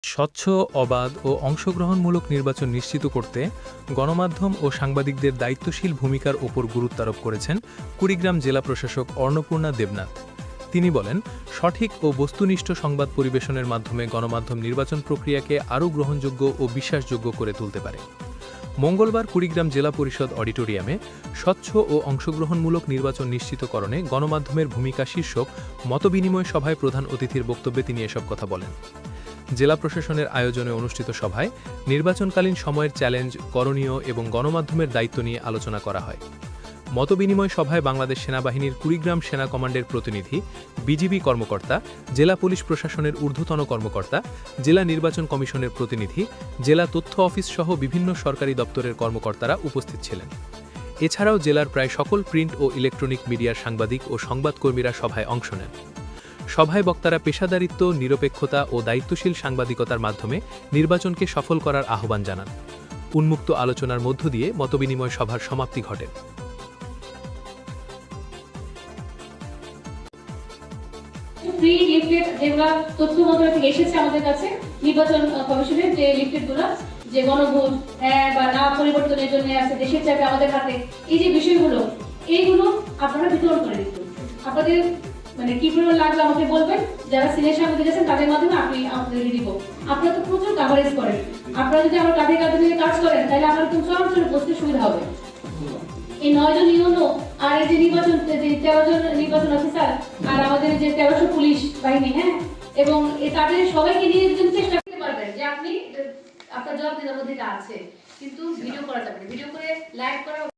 স্বচ্ছ, অবাধ ও অংশগ্রহণমূলক নির্বাচন নিশ্চিত করতে গণমাধ্যম ও সাংবাদিকদের দায়িত্বশীল ভূমিকার ওপর গুরুত্বারোপ করেছেন কুড়িগ্রাম জেলা প্রশাসক অন্নপূর্ণা দেবনাথ। তিনি বলেন, সঠিক ও বস্তুনিষ্ঠ সংবাদ পরিবেশনের মাধ্যমে গণমাধ্যম নির্বাচন প্রক্রিয়াকে আরও গ্রহণযোগ্য ও বিশ্বাসযোগ্য করে তুলতে পারে। মঙ্গলবার কুড়িগ্রাম জেলা পরিষদ অডিটোরিয়ামে স্বচ্ছ ও অংশগ্রহণমূলক নির্বাচন নিশ্চিতকরণে গণমাধ্যমের ভূমিকা শীর্ষক মতবিনিময় সভায় প্রধান অতিথির বক্তব্যে তিনি এসব কথা বলেন। জেলা প্রশাসনের আয়োজনে অনুষ্ঠিত সভায় নির্বাচনকালীন সময়ের চ্যালেঞ্জ, করণীয় এবং গণমাধ্যমের দায়িত্ব নিয়ে আলোচনা করা হয়। মতবিনিময় সভায় বাংলাদেশ সেনাবাহিনীর কুড়িগ্রাম সেনা কমান্ডের প্রতিনিধি, বিজিবি কর্মকর্তা, জেলা পুলিশ প্রশাসনের ঊর্ধ্বতন কর্মকর্তা, জেলা নির্বাচন কমিশনের প্রতিনিধি, জেলা তথ্য অফিস সহ বিভিন্ন সরকারি দপ্তরের কর্মকর্তারা উপস্থিত ছিলেন। এছাড়াও জেলার প্রায় সকল প্রিন্ট ও ইলেকট্রনিক মিডিয়ার সাংবাদিক ও সংবাদকর্মীরা সভায় অংশ নেন। সভায় বক্তারা পেশাদারিত্ব, নিরপেক্ষতা ও দায়িত্বশীল সাংবাদিকতার মাধ্যমে নির্বাচনকে সফল করার আহ্বান জানান। উন্মুক্ত আলোচনার মধ্য দিয়ে মতবিনিময় সভার সমাপ্তি ঘটে। ফ্রি লিফলেট যেগুলো তথ্য মন্ত্রণালয় থেকে এসেছে আমাদের কাছে, নির্বাচন কমিশনের যে লিফলেটগুলো, যে গণভোট হ্যাঁ বা না পরিবর্তনের জন্য আছে, দেশের চাপে আমাদের হাতে, এই যে বিষয়গুলো, এইগুলো আপনারা বিতরণ করে দিন। আপনাদের মানে কি পরিমাণ লাগবে আমাকে বলবেন, যারা সিনিয়র সাংবাদিক আছেন তাদের মাধ্যমে আমি আপনাদেরকে দিব। আপনারা তো প্রচুর কাভারেজ করেন, আপনারা যদি আমার কাঁধে কাঁধে নিয়ে কাজ করেন তাহলে আমার একদম চরম বসতে সুবিধা হবে। এই 9 জন ইউনো আর এই যে নির্বাচন, যে 13 জন নির্বাচন অফিসার আর আমাদের যে 1300 পুলিশ বাহিনী, হ্যাঁ, এবং তাদের সবাইকে নিয়ে যদি চেষ্টা করতে পারবেন যে আপনি আপনার জবাবদিহিতার মধ্যে আছে, কিন্তু ভিডিও করা যাবে না। ভিডিও করে লাইভ করা